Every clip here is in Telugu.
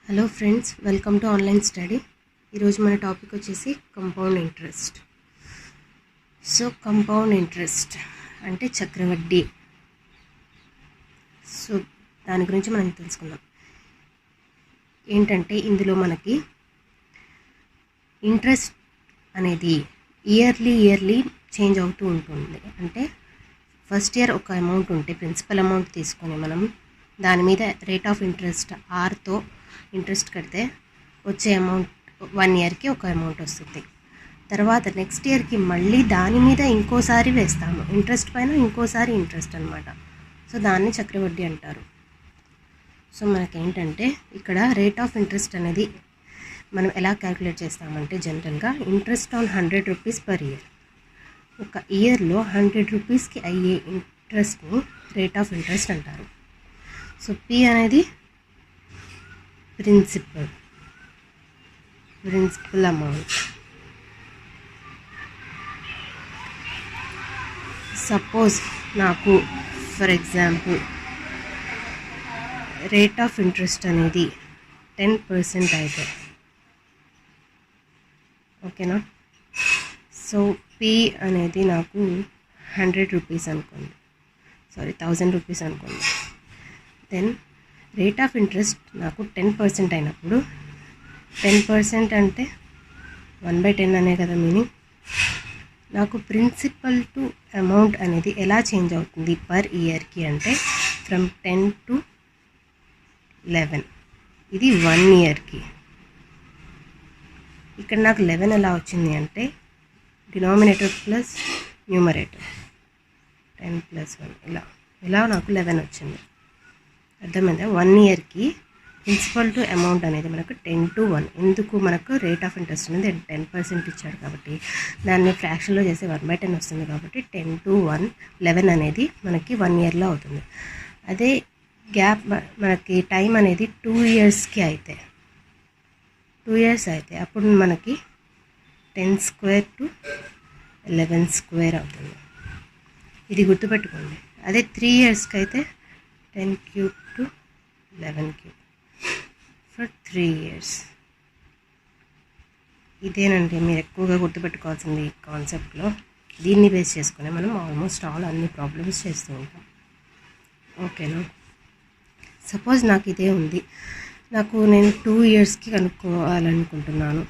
Hello friends, welcome to online study. ఈరోజు మన టాపిక్ వచ్చేసి compound interest. So compound interest అంటే చక్రవడ్డీ. సో దాని గురించి మనం తెలుసుకుందాం. ఏంటంటే ఇందులో మనకి ఇంట్రెస్ట్ అనేది ఇయర్లీ చేంజ్ అవుతూ ఉంటుంది. అంటే ఫస్ట్ ఇయర్ ఒక అమౌంట్ ఉంటే ప్రిన్సిపల్ అమౌంట్ తీసుకొని మనం దాని మీద రేట్ ఆఫ్ ఇంట్రెస్ట్ ఆర్తో ఇంట్రెస్ట్ కడితే వచ్చే అమౌంట్ 1 ఇయర్కి ఒక అమౌంట్ వస్తుంది. తర్వాత నెక్స్ట్ ఇయర్కి మళ్ళీ దాని మీద ఇంకోసారి వేస్తాము, ఇంట్రెస్ట్ పైన ఇంకోసారి ఇంట్రెస్ట్ అనమాట. సో దాన్ని చక్రవడ్డీ అంటారు. సో మనకేంటంటే ఇక్కడ రేట్ ఆఫ్ ఇంట్రెస్ట్ అనేది మనం ఎలా క్యాలిక్యులేట్ చేస్తామంటే జనరల్గా interest on 100 rupees per year. ఒక ఇయర్లో 100 రూపీస్కి అయ్యే ఇంట్రెస్ట్ని రేట్ ఆఫ్ ఇంట్రెస్ట్ అంటారు. సో పి అనేది ప్రిన్సిపల్ అమౌంట్. సపోజ్ నాకు for example rate of interest అనేది 10% అయితే ఓకేనా. సో పి అనేది నాకు 100 రూపీస్ అనుకోండి, 1000 రూపీస్ అనుకోండి. దెన్ రేట్ ఆఫ్ ఇంట్రెస్ట్ నాకు 10% అయినప్పుడు 10% అంటే 1/10 అనే కదా మీనింగ్. నాకు ప్రిన్సిపల్ టు అమౌంట్ అనేది ఎలా చేంజ్ అవుతుంది పర్ ఇయర్కి అంటే ఫ్రమ్ 10 to 11. ఇది 1 ఇయర్కి. ఇక్కడ నాకు 11 ఎలా వచ్చింది అంటే డినామినేటర్ ప్లస్ న్యూమరేటర్ 10 + 1 ఇలా నాకు 11 వచ్చింది. అర్థమైందా? 1 ఇయర్కి ప్రిన్సిపల్ టు అమౌంట్ అనేది మనకు 10 to 1. ఎందుకు? మనకు రేట్ ఆఫ్ ఇంట్రెస్ట్ అనేది 10% ఇచ్చాడు కాబట్టి దాన్ని ఫ్రాక్షన్లో చేస్తే 1/10 వస్తుంది కాబట్టి 10 to 1 11 అనేది మనకి 1 ఇయర్లో అవుతుంది. అదే గ్యాప్ మనకి టైం అనేది 2 ఇయర్స్కి అయితే 2 ఇయర్స్ అయితే అప్పుడు మనకి 10² to 11² అవుతుంది. ఇది గుర్తుపెట్టుకోండి. అదే 3 ఇయర్స్కి అయితే 10³ to 11³ ఫర్ 3 ఇయర్స్. ఇదేనండి మీరు ఎక్కువగా గుర్తుపెట్టుకోవాల్సింది ఈ కాన్సెప్ట్లో. దీన్ని బేస్ చేసుకుని మనం ఆల్మోస్ట్ అన్ని ప్రాబ్లమ్స్ చేస్తూ ఉంటాం. ఓకేనా. సపోజ్ నాకు ఇదే ఉంది, నేను 2 ఇయర్స్కి కనుక్కోవాలనుకుంటున్నాను.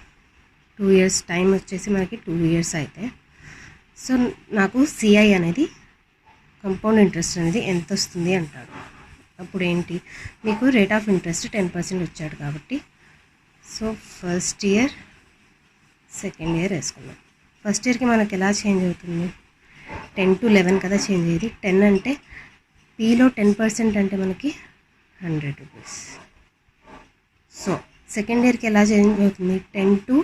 2 ఇయర్స్ టైం వచ్చేసి మనకి 2 ఇయర్స్ అయితే సో నాకు సిఐ అనేది కంపౌండ్ ఇంట్రెస్ట్ అనేది ఎంత వస్తుంది అంటారు. అప్పుడు ఏంటి, మీకు రేట్ ఆఫ్ ఇంట్రెస్ట్ 10% వచ్చాడు కాబట్టి so first year second year వేసుకున్నాం. ఫస్ట్ ఇయర్కి మనకి ఎలా చేంజ్ అవుతుంది? 10 to 11 కదా చేంజ్ అయ్యేది. 10 అంటే పీలో 10% అంటే మనకి 100 రూపీస్. సో సెకండ్ ఇయర్కి ఎలా చేంజ్ అవుతుంది? 10 to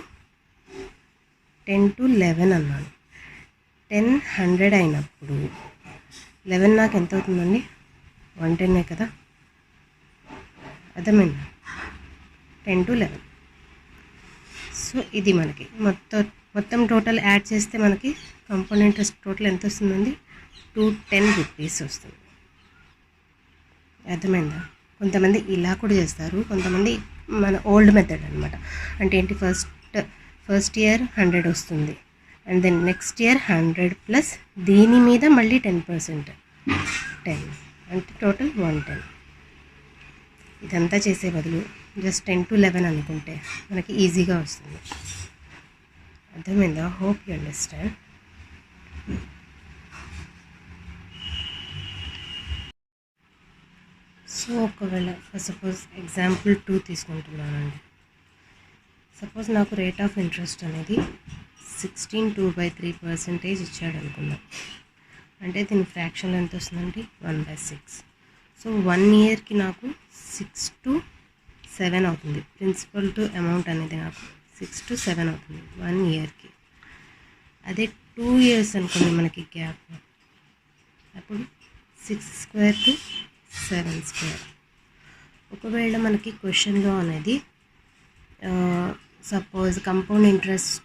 11 అన్నాను. 10 100 అయినప్పుడు 11 నాకు ఎంత అవుతుందండి? 110 కదా. అర్థమైందా? 10 to 11. సో ఇది మనకి మొత్తం టోటల్ యాడ్ చేస్తే మనకి కంపౌండ్ ఇంట్రెస్ట్ టోటల్ ఎంత వస్తుందండి? 210 రూపీస్ వస్తుంది. అర్థమైందా? కొంతమంది ఇలా కూడా చేస్తారు, కొంతమంది మన ఓల్డ్ మెథడ్ అనమాట. అంటే ఏంటి, ఫస్ట్ ఇయర్ 100 వస్తుంది and then next year 100 plus దీని మీద మళ్ళీ 10% 10 అంటే టోటల్ 110. ఇదంతా చేసే బదులు జస్ట్ 10 to 11 అనుకుంటే మనకి ఈజీగా వస్తుంది. అర్థమైందా? Hope you understand. సో ఒకవేళ సపోజ్ ఎగ్జాంపుల్ 2 తీసుకుంటున్నానండి. సపోజ్ నాకు రేట్ ఆఫ్ ఇంట్రెస్ట్ అనేది 16.2/3% ఇచ్చాడు అనుకుందాం. అంటే దీని ఫ్రాక్షన్లో ఎంత వస్తుందండి? 1/6. సో 1 ఇయర్కి నాకు 6 to 7 అవుతుంది. ప్రిన్సిపల్ టు అమౌంట్ అనేది నాకు 6 to 7 అవుతుంది 1 ఇయర్కి. అదే 2 ఇయర్స్ అనుకోండి మనకి గ్యాప్, అప్పుడు 6² to 7². ఒకవేళ మనకి క్వశ్చన్లో అనేది సపోజ్ కంపౌండ్ ఇంట్రెస్ట్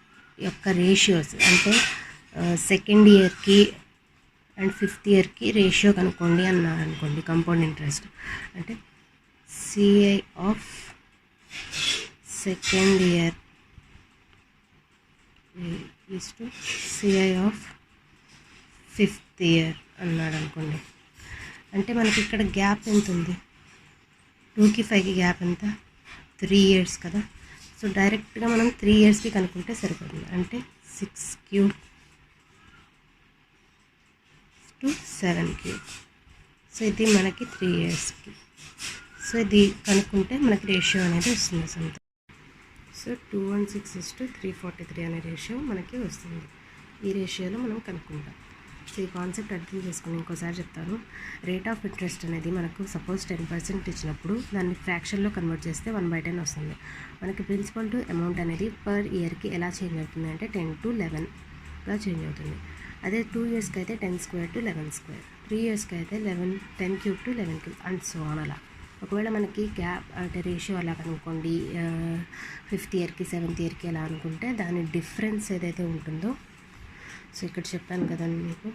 యొక్క రేషియోస్ అంటే సెకండ్ ఇయర్కి అండ్ 5th ఇయర్కి రేషియో కనుక్కోండి అన్నారు అనుకోండి. కంపౌండ్ ఇంట్రెస్ట్ అంటే CI of second year is to CI of fifth year అన్నాడు అనుకోండి. అంటే మనకి ఇక్కడ గ్యాప్ ఎంత ఉంది, 2కి 5కి గ్యాప్ ఎంత, 3 ఇయర్స్ కదా. సో డైరెక్ట్గా మనం 3 ఇయర్స్కి కనుక్కుంటే సరిపోతుంది. అంటే 6³ to 7³. సో ఇది మనకి 3 ఇయర్స్కి. సో ఇది కనుక్కుంటే మనకి రేషియో అనేది వస్తుంది సొంత. సో 216:343 అనే రేషియో మనకి వస్తుంది. ఈ రేషియోలో మనం కనుక్కుంటాం. సో ఈ కాన్సెప్ట్ అర్థం చేసుకుని ఇంకోసారి చెప్తాను. రేట్ ఆఫ్ ఇంట్రెస్ట్ అనేది మనకు సపోజ్ 10% ఇచ్చినప్పుడు దాన్ని ఫ్రాక్షన్లో కన్వర్ట్ చేస్తే 1/10 వస్తుంది. మనకి ప్రిన్సిపల్ టు అమౌంట్ అనేది పర్ ఇయర్కి ఎలా చేంజ్ అవుతుంది అంటే 10 to 11గా చేంజ్ అవుతుంది. అదే 2 ఇయర్స్కి అయితే 10² to 11², 3 ఇయర్స్కి అయితే 10³ to 11³ అండ్ సో ఆన్. అలా ఒకవేళ మనకి గ్యాప్ అంటే రేషియో అలా కనుక్కోండి, 5th ఇయర్కి 7th ఇయర్కి ఎలా అనుకుంటే దాని డిఫరెన్స్ ఏదైతే ఉంటుందో, సో ఇక్కడ చెప్పాను కదండి మీకు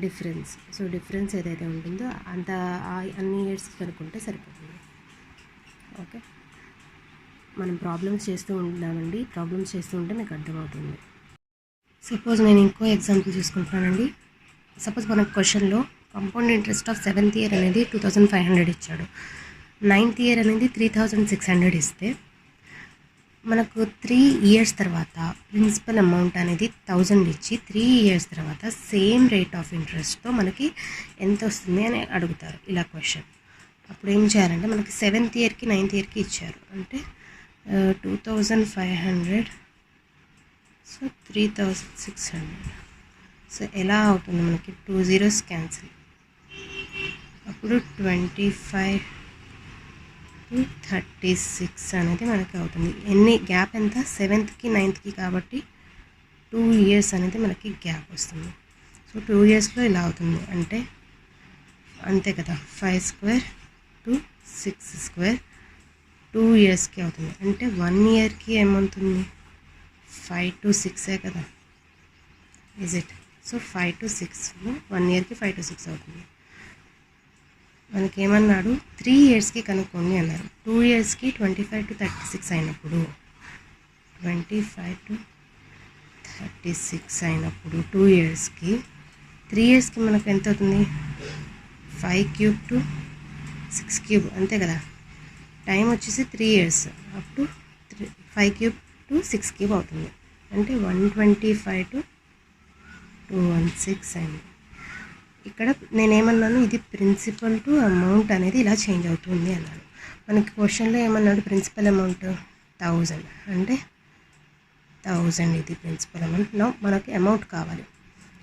డిఫరెన్స్. సో డిఫరెన్స్ ఏదైతే ఉంటుందో అంత అన్ని ఇయర్స్కి కనుక్కుంటే సరిపోతుంది. ఓకే, మనం ప్రాబ్లమ్స్ చేస్తూ ఉంటున్నామండి. ప్రాబ్లమ్స్ చేస్తూ ఉంటే మీకు అర్థమవుతుంది. సపోజ్ నేను ఇంకో ఎగ్జాంపుల్ చూసుకుంటున్నానండి. సపోజ్ మనకు క్వశ్చన్లో compound interest of 7th year అనేది 2500 ఇచ్చాడు, 9th ఇయర్ అనేది 3600 ఇస్తే మనకు 3 ఇయర్స్ తర్వాత ప్రిన్సిపల్ అమౌంట్ అనేది 1000 ఇచ్చి 3 ఇయర్స్ తర్వాత సేమ్ రేట్ ఆఫ్ ఇంట్రెస్ట్తో మనకి ఎంత వస్తుంది అని అడుగుతారు ఇలా క్వశ్చన్. అప్పుడు ఏం చేయాలంటే మనకి 7th ఇయర్కి 9th ఇయర్కి ఇచ్చారు అంటే 2500, సో 3600. సో ఎలా అవుతుంది మనకి 2 zeros క్యాన్సిల్, అప్పుడు 25 to 36 అనేది మనకి అవుతుంది. ఎన్ని గ్యాప్ ఎంత, 7thకి 9thకి కాబట్టి 2 ఇయర్స్ అనేది మనకి గ్యాప్ వస్తుంది. సో 2 ఇయర్స్లో ఇలా అవుతుంది అంటే అంతే కదా, 5² to 6², 2 ఇయర్స్కి అవుతుంది. అంటే 1 ఇయర్కి ఏమవుతుంది, 5 to 6 కదా, ఇజ్ ఇట్. సో 5 to 6, 1 ఇయర్కి 5 to 6 అవుతుంది. మనకి ఏమన్నాడు 3 ఇయర్స్కి కనుక్కోండి అన్నారు. 2 ఇయర్స్కి 25 to 36 అయినప్పుడు 25 to 36 అయినప్పుడు 2 ఇయర్స్కి, 3 ఇయర్స్కి మనకు ఎంత అవుతుంది 5³ to 6³ అంతే కదా. టైం వచ్చేసి 3 ఇయర్స్, అప్పుడు 5³ to 6³ అవుతుంది. అంటే 125 to 216 అయింది. ఇక్కడ నేనేమన్నాను, ఇది ప్రిన్సిపల్ టు అమౌంట్ అనేది ఇలా చేంజ్ అవుతుంది అన్నాను. మనకి క్వశ్చన్లో ఏమన్నాడు, ప్రిన్సిపల్ అమౌంట్ 1000 అంటే 1000 ఇది ప్రిన్సిపల్ అమౌంట్. నా మనకి అమౌంట్ కావాలి.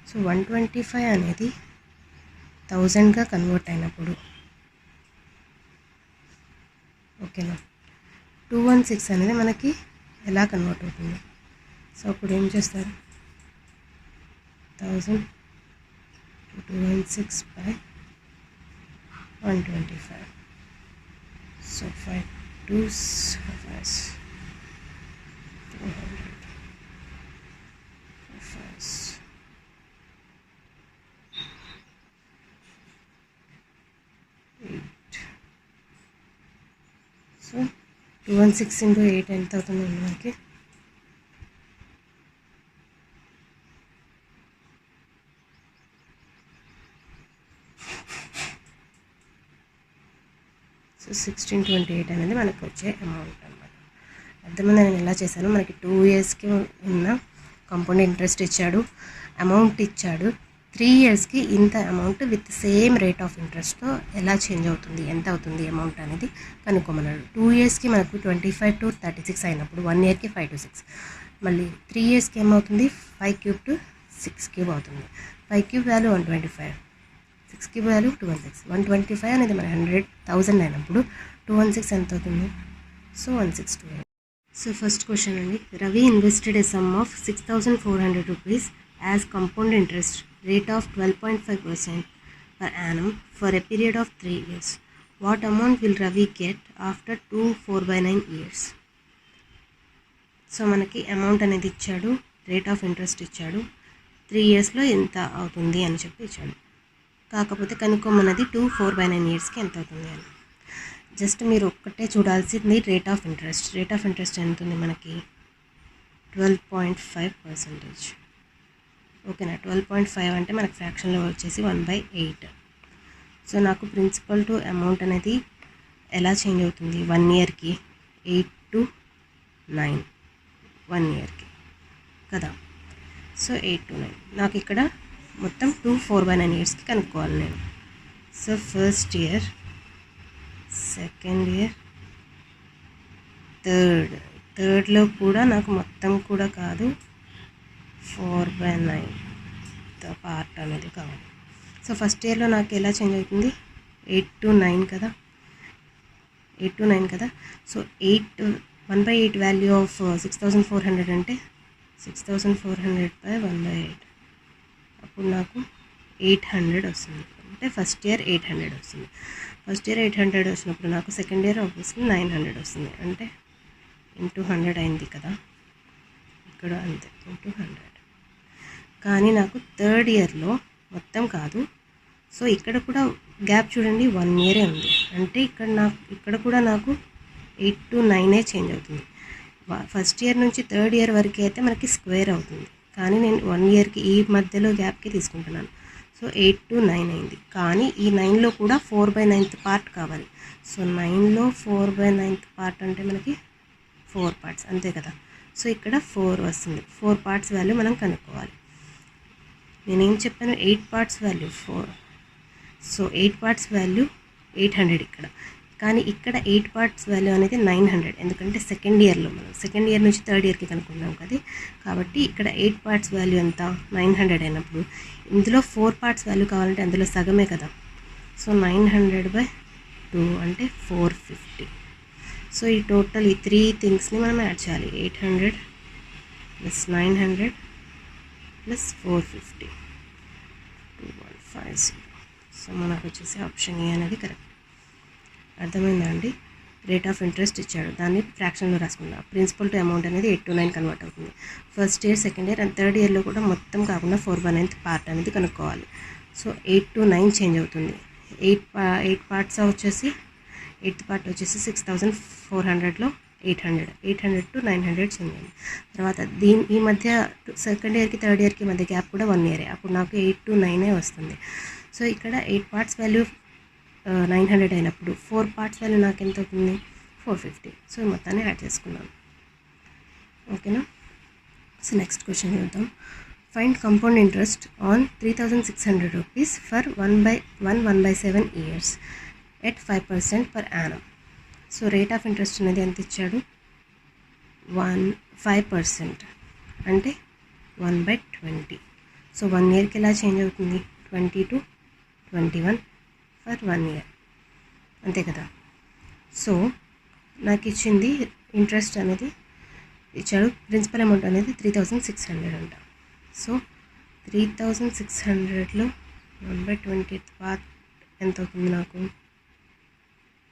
సో 125 అనేది 1000గా కన్వర్ట్ అయినప్పుడు ఓకేనా, 216 అనేది మనకి ఎలా కన్వర్ట్ అవుతుంది. సో అప్పుడు ఏం చేస్తారు, 1000 216 by 125. So 5 2s 5 200 5 8. So 216 into 8 ఎంత అవుతుంది మనకి, సో 1628 అనేది మనకు వచ్చే అమౌంట్ అనమాట. అర్థమైంది నేను ఎలా చేశాను. మనకి 2 ఇయర్స్కి ఉన్న కాంపౌండ్ ఇంట్రెస్ట్ ఇచ్చాడు, అమౌంట్ ఇచ్చాడు. 3 ఇయర్స్కి ఇంత amount with same rate of ఇంట్రెస్ట్తో ఎలా చేంజ్ అవుతుంది, ఎంత అవుతుంది అమౌంట్ అనేది కనుక్కోమన్నాడు. 2 ఇయర్స్కి మనకు 25 to 36 అయినప్పుడు 1 ఇయర్కి 5 to 6, మళ్ళీ 3 ఇయర్స్కి ఏమవుతుంది 5³ to 6³ అవుతుంది. 5³ వాల్యూ 125, 6³ వాల్యూ 216. 125 అనేది మన 100,000 అయినప్పుడు 216 ఎంత అవుతుంది, సో 162. సో ఫస్ట్ క్వశ్చన్ అండి, Ravi invested a some of 6400 rupees as compound interest rate of 12.5% per annum for a period of 3 years. What amount will Ravi get after 2 4/9 years? So మనకి అమౌంట్ అనేది ఇచ్చాడు, రేట్ ఆఫ్ ఇంట్రెస్ట్ ఇచ్చాడు, 3 ఇయర్స్లో ఎంత అవుతుంది అని చెప్పి ఇచ్చాడు. కాకపోతే కనుక్కోమన్నది 2 4/9 ఇయర్స్కి ఎంత అవుతుంది అని. జస్ట్ మీరు ఒక్కటే చూడాల్సింది rate of interest. Rate of interest ఎంత ఉంది మనకి? 12.5%. ఓకేనా? 12.5 అంటే మనకి ఫ్రాక్షన్లో వచ్చేసి 1/8. సో నాకు ప్రిన్సిపల్ టు అమౌంట్ అనేది ఎలా చేంజ్ అవుతుంది? 1 ఇయర్కి 8 to 9, 1 ఇయర్కి కదా. సో 8 to 9 నాకు ఇక్కడ మొత్తం 4/9 ఇయర్స్కి కనుక్కోవాలి నేను. So first year, second year, థర్డ్లో కూడా నాకు మొత్తం కూడా కాదు, 4/9 పార్ట్ అనేది కావాలి. సో ఫస్ట్ ఇయర్లో నాకు ఎలా చేంజ్ అవుతుంది? 8 to 9 కదా, 8 to 9 కదా. సో 1/8 వాల్యూ ఆఫ్ 6,400 అంటే 6,400/1/8. అప్పుడు నాకు 800 వస్తుంది. అంటే ఫస్ట్ ఇయర్ 800 వస్తుంది. ఫస్ట్ ఇయర్ 800 వచ్చినప్పుడు నాకు సెకండ్ ఇయర్ ఆబ్వియస్లీ 900 వస్తుంది. అంటే ఇంటూ 100 అయింది కదా, ఇక్కడ అంతే ఇంటూ 100. కానీ నాకు థర్డ్ ఇయర్లో మొత్తం కాదు. సో ఇక్కడ కూడా గ్యాప్ చూడండి, 1 ఇయరే ఉంది. అంటే ఇక్కడ కూడా నాకు 8 to 9 చేంజ్ అవుతుంది. ఫస్ట్ ఇయర్ నుంచి థర్డ్ ఇయర్ వరకు అయితే మనకి స్క్వేర్ అవుతుంది. కానీ నేను 1 ఇయర్కి ఈ మధ్యలో గ్యాప్కి తీసుకుంటున్నాను. సో 8 to 9 అయింది. కానీ ఈ 9లో కూడా 4/9 పార్ట్ కావాలి. సో 9లో 4/9 పార్ట్ అంటే మనకి 4 పార్ట్స్ అంతే కదా. సో ఇక్కడ 4 వస్తుంది. 4 పార్ట్స్ వాల్యూ మనం కనుక్కోవాలి. నేనేం చెప్పాను? 8 parts value 4. So 8 parts value 800 ఇక్కడ. కానీ ఇక్కడ 8 పార్ట్స్ వాల్యూ అనేది 900. ఎందుకంటే సెకండ్ ఇయర్లో మనం సెకండ్ ఇయర్ నుంచి థర్డ్ ఇయర్కి కనుక్కున్నాం కదా. కాబట్టి ఇక్కడ 8 పార్ట్స్ వాల్యూ ఎంత? 900 అయినప్పుడు ఇందులో 4 పార్ట్స్ వాల్యూ కావాలంటే అందులో సగమే కదా. సో 900/2 అంటే 450. సో ఈ టోటల్ ఈ 3 థింగ్స్ని మనం యాడ్ చేయాలి. 800 + 900 + 450, 2150. సో మనకు వచ్చేసి ఆప్షన్ ఏ అనేది కరెక్ట్. అర్థమైందా అండి? రేట్ ఆఫ్ ఇంట్రెస్ట్ ఇచ్చాడు, దాన్ని ఫ్రాక్షన్లో రాసుకుందాం. ప్రిన్సిపల్ టు అమౌంట్ అనేది 8 to 9 కన్వర్ట్ అవుతుంది. First year, second year and third ఇయర్లో కూడా మొత్తం కాకుండా 4/9 పార్ట్ అనేది కనుక్కోవాలి. సో 8 to 9 చేంజ్ అవుతుంది. 8 పార్ట్స్ వచ్చేసి 8th పార్ట్ వచ్చేసి 6,400లో 800 to 900 చేంజ్ అయింది. తర్వాత ఈ మధ్య సెకండ్ ఇయర్కి థర్డ్ ఇయర్కి మధ్య గ్యాప్ కూడా 1 ఇయరే. అప్పుడు నాకు 8 to 9 వస్తుంది. సో ఇక్కడ 8 పార్ట్స్ వాల్యూ 900 అయినప్పుడు 4 పార్ట్స్ వాల్యూ నాకు ఎంత అవుతుంది? 450. సో మొత్తాన్ని యాడ్ చేసుకున్నాను. ఓకేనా? సో నెక్స్ట్ క్వశ్చన్ చూద్దాం. Find compound interest on 3,600 rupees for 1/7 years at 5% per annum. So rate of interest అనేది ఎంత ఇచ్చాడు? 5% అంటే 1/20. సో 1 ఇయర్కి ఎలా చేంజ్ అవుతుంది? 20 to 21 ఫర్ 1 ఇయర్ అంతే కదా. సో నాకు ఇచ్చింది ఇంట్రెస్ట్ అనేది ఇచ్చాడు. ప్రిన్సిపల్ అమౌంట్ అనేది 3,600 అంట. సో 3,600లో 1/20 పార్ట్ ఎంత అవుతుంది నాకు?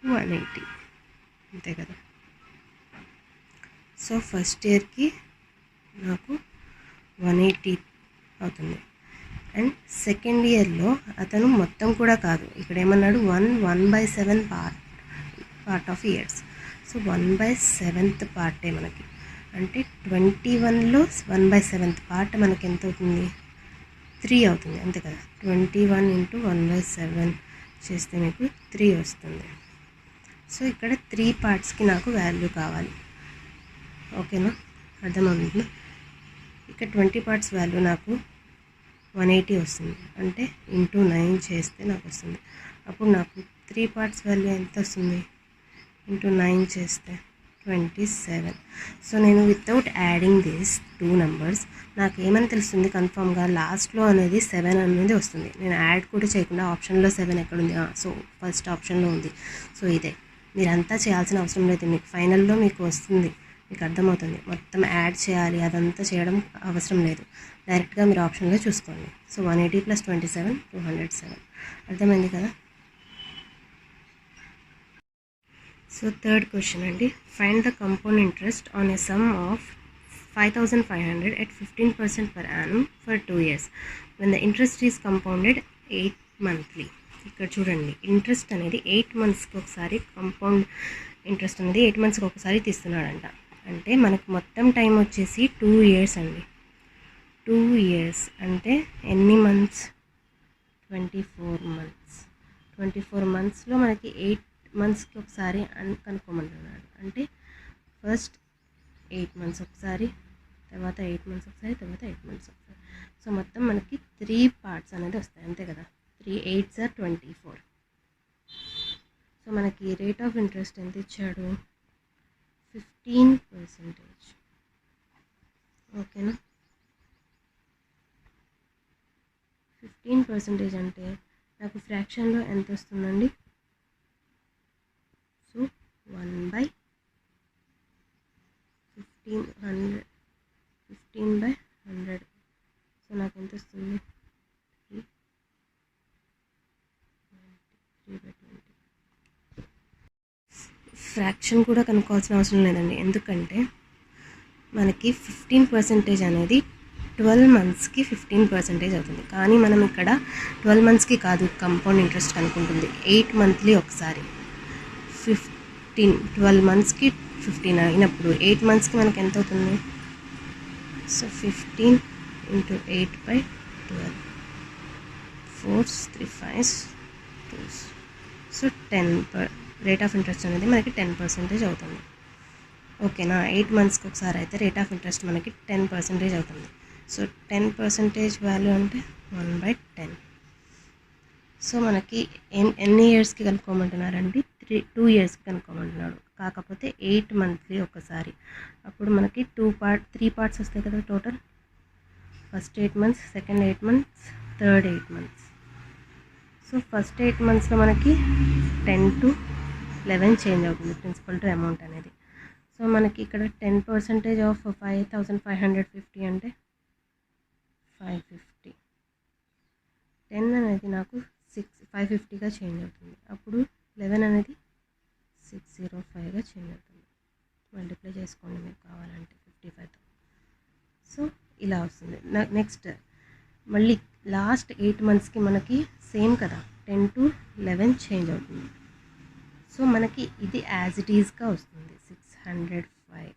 180 అంతే కదా. సో ఫస్ట్ ఇయర్కి నాకు 180 అవుతుంది. అండ్ సెకండ్ ఇయర్లో అతను మొత్తం కూడా కాదు, ఇక్కడ ఏమన్నాడు? 1/7 పార్ట్ ఆఫ్ ఇయర్స్. సో 1/7 పార్టే మనకి. అంటే 21లో 1/7 పార్ట్ మనకి ఎంత అవుతుంది? 3 అవుతుంది అంతే కదా. 21 × 1/7 చేస్తే మీకు 3 వస్తుంది. సో ఇక్కడ 3 పార్ట్స్కి నాకు వాల్యూ కావాలి. ఓకేనా? అర్థమవుతుంది. ఇక్కడ 20 పార్ట్స్ వాల్యూ నాకు 180 వస్తుంది. అంటే ఇంటూ 9 చేస్తే నాకు వస్తుంది. అప్పుడు నాకు 3 పార్ట్స్ వాల్యూ ఎంత వస్తుంది? ఇంటూ 9 చేస్తే 27. సో నేను వితౌట్ యాడింగ్ దిస్ 2 నెంబర్స్ నాకు ఏమని తెలుస్తుంది? కన్ఫామ్గా లాస్ట్లో అనేది 7 అనేది వస్తుంది. నేను యాడ్ కూడా చేయకుండా ఆప్షన్లో 7 ఎక్కడుంది? సో ఫస్ట్ ఆప్షన్లో ఉంది. సో ఇదే, మీరంతా చేయాల్సిన అవసరం లేదు. మీకు ఫైనల్లో మీకు వస్తుంది, మీకు అర్థమవుతుంది. మొత్తం యాడ్ చేయాలి అదంతా చేయడం అవసరం లేదు. డైరెక్ట్గా మీరు ఆప్షన్లో చూసుకోండి. సో 180 + 27 207. అర్థమైంది కదా. సో థర్డ్ క్వశ్చన్ అండి. Find the compound interest on a some of 5,500 at 15% per annum for 2 years when the interest is compounded 8 monthly. ఇక్కడ చూడండి, ఇంట్రెస్ట్ అనేది 8 మంత్స్కి ఒకసారి కాంపౌండ్ ఇంట్రెస్ట్ అనేది 8 మంత్స్కి ఒకసారి తీస్తున్నాడంట. అంటే మనకు మొత్తం టైం వచ్చేసి 2 ఇయర్స్ అండి. 2 ఇయర్స్ అంటే ఎన్ని మంత్స్? 24 మంత్స్. 24 మంత్స్లో మనకి 8 మంత్స్కి ఒకసారి కనుక్కోమంటున్నాడు. అంటే ఫస్ట్ 8 మంత్స్ ఒకసారి, తర్వాత 8 మంత్స్ ఒకసారి, తర్వాత 8 మంత్స్ ఒకసారి. సో మొత్తం మనకి 3 పార్ట్స్ అనేది వస్తాయి, అంతే కదా. 3 8s are 24. సో మనకి రేట్ ఆఫ్ ఇంట్రెస్ట్ ఎంత ఇచ్చాడు? 15%. ఓకేనా. 15% అంటే నాకు ఫ్రాక్షన్లో ఎంత వస్తుందండి? సో 1/1500, 15/100. సో నాకు ఎంత వస్తుంది? 3/20. ఫ్రాక్షన్ కూడా కనుక్కోవాల్సిన అవసరం లేదండి, ఎందుకంటే మనకి 15% అనేది 12 మంత్స్కి 15% అవుతుంది. కానీ మనం ఇక్కడ 12 మంత్స్కి కాదు కాంపౌండ్ ఇంట్రెస్ట్ కనుక్కుంటుంది, 8 మంత్లీ ఒకసారి. 12 మంత్స్కి 15 అయినప్పుడు 8 మంత్స్కి మనకి ఎంత అవుతుంది? So 15 × 8/12, 4s 3 5s 2s. So 10 rate of interest అనేది మనకి 10% అవుతుంది. ఓకేనా. 8 మంత్స్కి ఒకసారి అయితే రేట్ ఆఫ్ ఇంట్రెస్ట్ మనకి 10% అవుతుంది. సో 10% వాల్యూ అంటే 1/10. సో మనకి ఎన్ని ఇయర్స్కి కనుక్కోమంటున్నారండి? 2 ఇయర్స్కి కనుక్కోమంటున్నాడు. కాకపోతే 8 మంత్లీ ఒకసారి. అప్పుడు మనకి 3 పార్ట్స్ వస్తాయి కదా total. First 8 months, second 8 months, third 8 months. So first 8 మంత్స్లో మనకి 10 to 11 చేంజ్ అవుతుంది ప్రిన్సిపల్ టు అమౌంట్ అనేది. సో మనకి ఇక్కడ 10% ఆఫ్ 5550 అంటే 550. 10 అనేది నాకు 550గా చేంజ్ అవుతుంది. అప్పుడు 11 అనేది 605గా చేంజ్ అవుతుంది. మల్టిప్లై చేసుకోండి మీకు కావాలంటే 55తో. సో ఇలా వస్తుంది. నెక్స్ట్ మళ్ళీ లాస్ట్ 8 మంత్స్కి మనకి సేమ్ కదా, 10 to 11 చేంజ్ అవుతుంది. సో మనకి ఇది యాజ్ ఇట్ ఈజ్గా వస్తుంది 605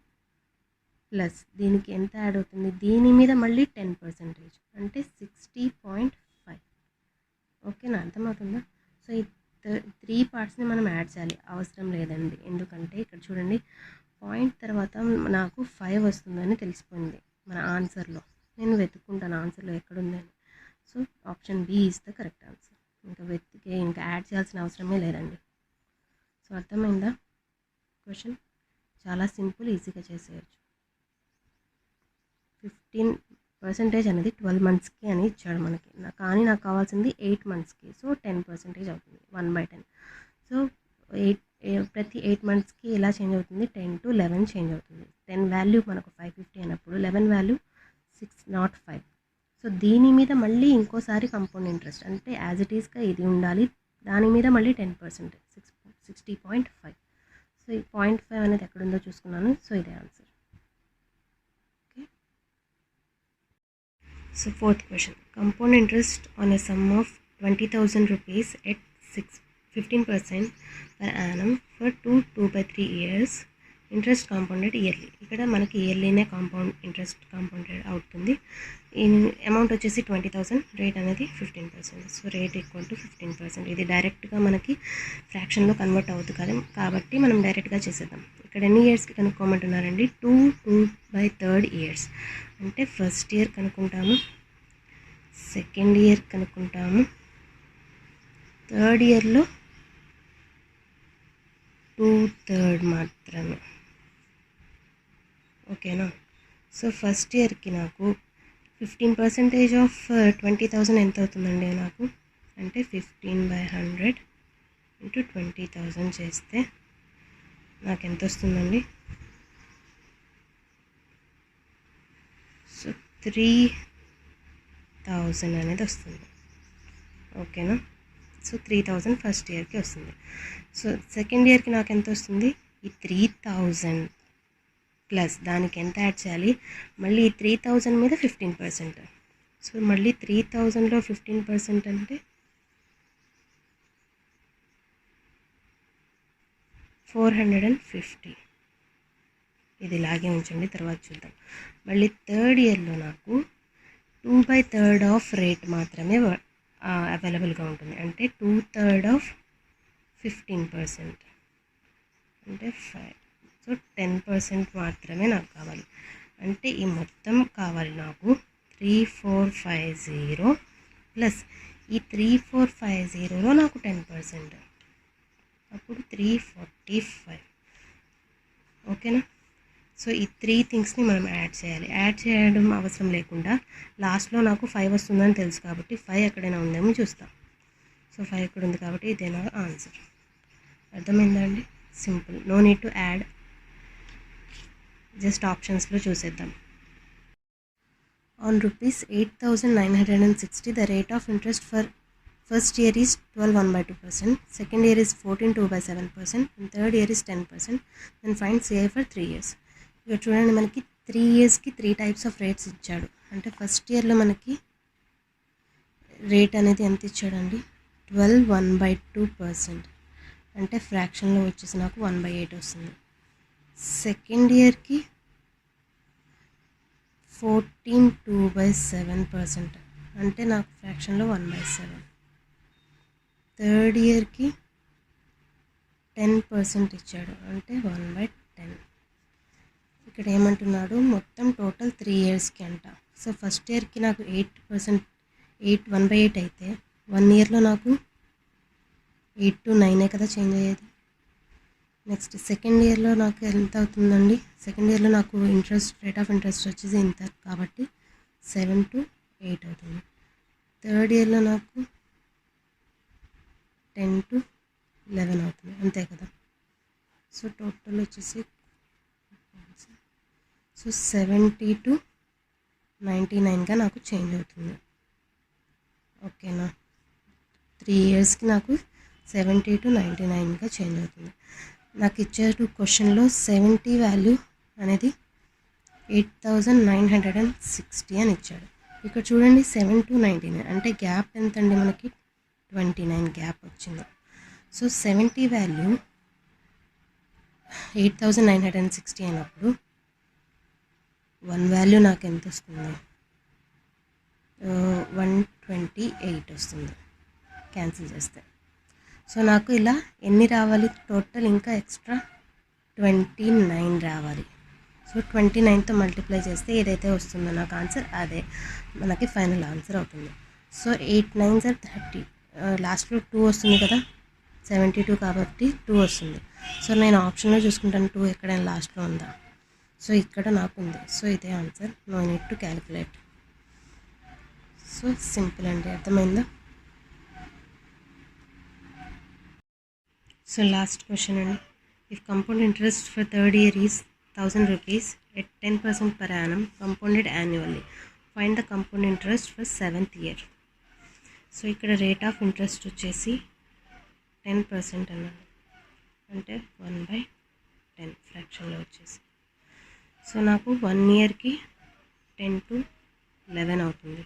ప్లస్ దీనికి ఎంత యాడ్ అవుతుంది? దీని మీద మళ్ళీ 10% అంటే 60.5. ఓకేనా, అర్థమవుతుందా? సో ఈ 3 పార్ట్స్ని మనం యాడ్ చేయాలి, అవసరం లేదండి. ఎందుకంటే ఇక్కడ చూడండి, పాయింట్ తర్వాత నాకు 5 వస్తుందని తెలిసిపోయింది మన ఆన్సర్లో. నేను వెతుక్కుంటాను ఆన్సర్లో ఎక్కడుందని. So option B is the correct answer. ఇంకా యాడ్ చేయాల్సిన అవసరమే లేదండి. సో అర్థమైందా? క్వశ్చన్ చాలా సింపుల్, ఈజీగా చేసేయచ్చు. 15% అనేది 12 మంత్స్కి అని ఇచ్చాడు మనకి, కానీ నాకు కావాల్సింది 8 మంత్స్కి. సో 10% అవుతుంది, 1/10. సో ప్రతి 8 మంత్స్కి ఎలా చేంజ్ అవుతుంది? 10 to 11 చేంజ్ అవుతుంది. 10 వాల్యూ మనకు 550 అయినప్పుడు 11 వాల్యూ 605. సో దీని మీద మళ్ళీ ఇంకోసారి కాంపౌండ్ ఇంట్రెస్ట్ అంటే యాజ్ ఇట్ ఈస్గా ఇది ఉండాలి, దాని మీద మళ్ళీ 10%, 60.5. సో ఈ 0.5 అనేది ఎక్కడుందో చూసుకున్నాను. సో ఇదే answer. Okay. So fourth question, compound interest on a some of 20,000 rupees at 15% per annum for 2/3 years. Interest compounded yearly. ఇక్కడ మనకి ఇయర్లీనే కాంపౌండ్ ఇంట్రెస్ట్ కాంపౌండెడ్ అవుతుంది. ఈ అమౌంట్ వచ్చేసి 20,000, రేట్ అనేది 15%. So rate equal to 15%. ఇది డైరెక్ట్గా మనకి ఫ్రాక్షన్లో కన్వర్ట్ అవుతుంది కదా, కాబట్టి మనం డైరెక్ట్గా చేసేద్దాం. ఇక్కడ ఎన్ని ఇయర్స్కి కనుక్కోమంటున్నారండి? 2/3 ఇయర్స్. అంటే ఫస్ట్ ఇయర్ కనుక్కుంటాము, సెకండ్ ఇయర్ కనుక్కుంటాము, థర్డ్ ఇయర్లో 2/3 మాత్రమే. ఓకేనా. సో ఫస్ట్ ఇయర్కి నాకు 15% ఆఫ్ 20,000 ఎంత అవుతుందండి నాకు? అంటే 15/100 × 20,000 చేస్తే నాకు ఎంత వస్తుందండి? సో 3,000 అనేది వస్తుంది. ఓకేనా. సో 3,000 ఫస్ట్ ఇయర్కి వస్తుంది. సో సెకండ్ ఇయర్కి నాకు ఎంత వస్తుంది? ఈ 3,000 ప్లస్ దానికి ఎంత యాడ్ చేయాలి? మళ్ళీ ఈ 3,000 మీద 15%. సో మళ్ళీ 3,000లో 15% అంటే 450. ఇది ఇలాగే ఉంచండి, తర్వాత చూద్దాం. మళ్ళీ థర్డ్ ఇయర్లో నాకు 2/3 ఆఫ్ రేట్ మాత్రమే అవైలబుల్గా ఉంటుంది. అంటే 2/3 ఆఫ్ 15%, అంటే 5. సో 10% మాత్రమే నాకు కావాలి. అంటే ఈ మొత్తం కావాలి నాకు 3450 ప్లస్ ఈ 3450లో నాకు 10%, అప్పుడు 345. ఓకేనా? సో ఈ 3 థింగ్స్ని మనం యాడ్ చేయాలి. యాడ్ చేయడం అవసరం లేకుండా లాస్ట్లో నాకు 5 వస్తుందని తెలుసు కాబట్టి 5 ఎక్కడైనా ఉందేమో చూస్తాం. సో 5 ఇక్కడ ఉంది కాబట్టి ఇదే నా ఆన్సర్. అర్థమైందా అండి? Simple, no need to add, just ఆప్షన్స్లో చూసేద్దాం. On rupees 8,960, the rate of interest for first year is 12.1/2%, second year is 14.2/7%, and third year is 10%. Then find CI for 3 years. ఇక్కడ చూడండి, మనకి 3 ఇయర్స్కి 3 టైప్స్ ఆఫ్ రేట్స్ ఇచ్చాడు. అంటే ఫస్ట్ ఇయర్లో మనకి రేట్ అనేది ఎంత ఇచ్చాడండి? 12.1/2%, అంటే ఫ్రాక్షన్లో వచ్చేసి నాకు 1/8 వస్తుంది. సెకండ్ ఇయర్కి 14.2/7%, అంటే నాకు ఫ్రాక్షన్లో 1/7. థర్డ్ ఇయర్కి 10% ఇచ్చాడు, అంటే 1/10. ఇక్కడ ఏమంటున్నాడు? మొత్తం టోటల్ 3 ఇయర్స్కి అంట. సో ఫస్ట్ ఇయర్కి నాకు 8%, 1/8 అయితే 1 ఇయర్లో నాకు 8 to 9 కదా చేంజ్ అయ్యేది. నెక్స్ట్ సెకండ్ ఇయర్లో నాకు ఎంత అవుతుందండి? సెకండ్ ఇయర్లో నాకు రేట్ ఆఫ్ ఇంట్రెస్ట్ వచ్చేసి ఇంత కాబట్టి 7 to 8 అవుతుంది. థర్డ్ ఇయర్లో నాకు 10 to 11 అవుతుంది, అంతే కదా? సో టోటల్ వచ్చేసి 70 to 99గా నాకు చేంజ్ అవుతుంది. ఓకేనా? 3 ఇయర్స్కి నాకు 70 to 99గా చేంజ్ అవుతుంది. నాకు ఇచ్చారు క్వశ్చన్లో 70 వాల్యూ అనేది 8,960 అని ఇచ్చాడు. ఇక్కడ చూడండి 7 to 99 అంటే గ్యాప్ ఎంత అండి? మనకి 29 గ్యాప్ వచ్చింది. సో 70 వాల్యూ 8,960 అయినప్పుడు 1 వాల్యూ నాకు ఎంత వస్తుంది? 128 వస్తుంది క్యాన్సిల్ చేస్తే. సో నాకు ఇలా ఎన్ని రావాలి? టోటల్ ఇంకా ఎక్స్ట్రా 29 రావాలి. సో 29తో మల్టిప్లై చేస్తే ఏదైతే వస్తుందో నాకు ఆన్సర్, అదే మనకి ఫైనల్ ఆన్సర్ అవుతుంది. సో 8 9s are 30, లాస్ట్లో 2 వస్తుంది కదా, 72 కాబట్టి 2 వస్తుంది. సో నేను ఆప్షన్లో చూసుకుంటాను 2 ఎక్కడైనా లాస్ట్లో ఉందా. సో ఇక్కడ నాకు ఉంది. సో ఇదే answer, no need to calculate. So simple అండి, అర్థమైందా? సో లాస్ట్ క్వశ్చన్ అండి. If compound interest for third year is 1,000 rupees at 10% per annum compounded annually, find the compound interest for 7th year. So ఇక్కడ రేట్ ఆఫ్ ఇంట్రెస్ట్ వచ్చేసి 10% అన్నాడు, అంటే 1/10 ఫ్రాక్షన్లో వచ్చేసి. సో నాకు 1 ఇయర్కి 10 to 11 అవుతుంది.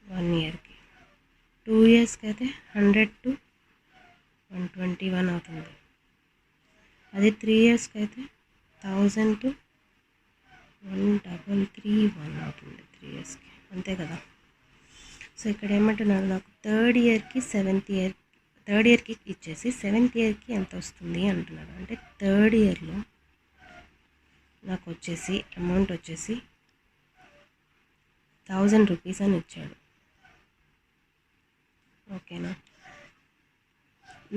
1 ఇయర్కి. 2 ఇయర్స్కి అయితే 100 to 121 అవుతుంది. అది 3 ఇయర్స్కి అయితే 1000 to 1331 అవుతుంది 3 ఇయర్స్కి, అంతే కదా? సో ఇక్కడ ఏమంటున్నాడు? నాకు థర్డ్ ఇయర్కి ఇచ్చేసి 7th ఇయర్కి ఎంత వస్తుంది అంటున్నాడు. అంటే థర్డ్ ఇయర్లో నాకు వచ్చేసి అమౌంట్ వచ్చేసి 1,000 rupees అని ఇచ్చాడు. ఓకేనా?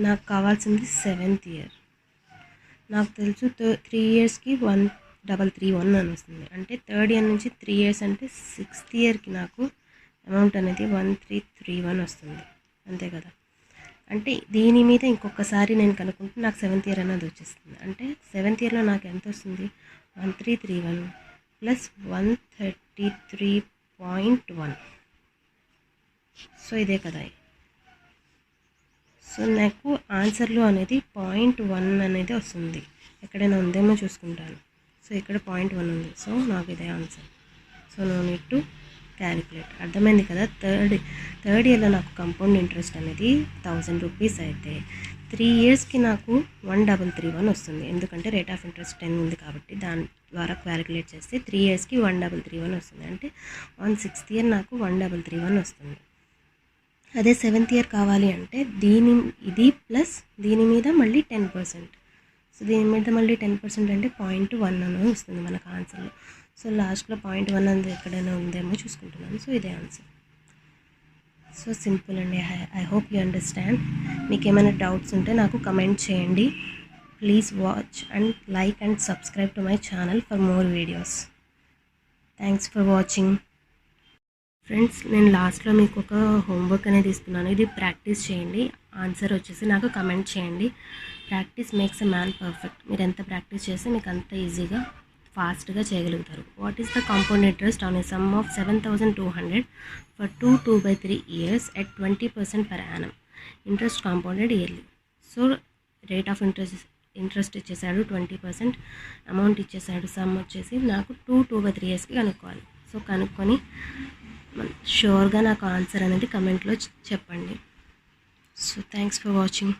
నాకు కావాల్సింది 7th ఇయర్. నాకు తెలుసు 3 ఇయర్స్కి 1,331 అని వస్తుంది. అంటే థర్డ్ ఇయర్ నుంచి 3 ఇయర్స్ అంటే 6th ఇయర్కి నాకు అమౌంట్ అనేది 1,331 వస్తుంది, అంతే కదా? అంటే దీని మీద ఇంకొకసారి నేను కనుక్కుంటే నాకు 7th ఇయర్ అనేది వచ్చేస్తుంది. అంటే 7th ఇయర్లో నాకు ఎంత వస్తుంది? 1,331 ప్లస్ 133.1. సో ఇదే కదా. సో నాకు ఆన్సర్లో అనేది 0.1 అనేది వస్తుంది. ఎక్కడైనా ఉందేమో చూసుకుంటాను. సో ఇక్కడ 0.1 ఉంది. సో నాకు ఇదే answer. So no need to calculate. అర్థమైంది కదా? థర్డ్ ఇయర్లో నాకు కంపౌండ్ ఇంట్రెస్ట్ అనేది 1,000 rupees అయితే 3 ఇయర్స్కి నాకు 1331 వస్తుంది. ఎందుకంటే రేట్ ఆఫ్ ఇంట్రెస్ట్ 10 ఉంది కాబట్టి దాని ద్వారా క్యాలిక్యులేట్ చేస్తే 3 ఇయర్స్కి 1331 వస్తుంది. అంటే ఆన్ 6th ఇయర్ నాకు 1331 వస్తుంది. అదే 7th ఇయర్ కావాలి అంటే ఇది ప్లస్ దీని మీద మళ్ళీ 10%. సో దీని మీద మళ్ళీ 10% అంటే 0.1 అని వస్తుంది మనకు ఆన్సర్లో. సో లాస్ట్లో 0.1 అనేది ఎక్కడైనా ఉందేమో చూసుకుంటున్నాను. సో ఇదే ఆన్సర్. సో సింపుల్ అండి. I hope you understand. మీకు ఏమైనా డౌట్స్ ఉంటే నాకు కమెంట్ చేయండి. Please watch and like and subscribe to my channel for more videos. Thanks for watching. Friends, నేను లాస్ట్లో మీకు ఒక హోంవర్క్ అనేది ఇస్తున్నాను. ఇది ప్రాక్టీస్ చేయండి. ఆన్సర్ వచ్చేసి నాకు కమెంట్ చేయండి. Practice makes a man perfect. మీరు ఎంత ప్రాక్టీస్ చేస్తే మీకు అంత ఈజీగా ఫాస్ట్గా చేయగలుగుతారు. What is the compound interest on a some of 7,200 for 2/3 years at 20% per annum? Interest compounded yearly. So rate of interest ఇచ్చేసాడు 20%, అమౌంట్ ఇచ్చేసాడు, సమ్ వచ్చేసి నాకు 2/3 yearsకి కనుక్కోవాలి. సో కనుక్కొని షూర్గా నాకు ఆన్సర్ అనేది కమెంట్లో చెప్పండి. So thanks for watching.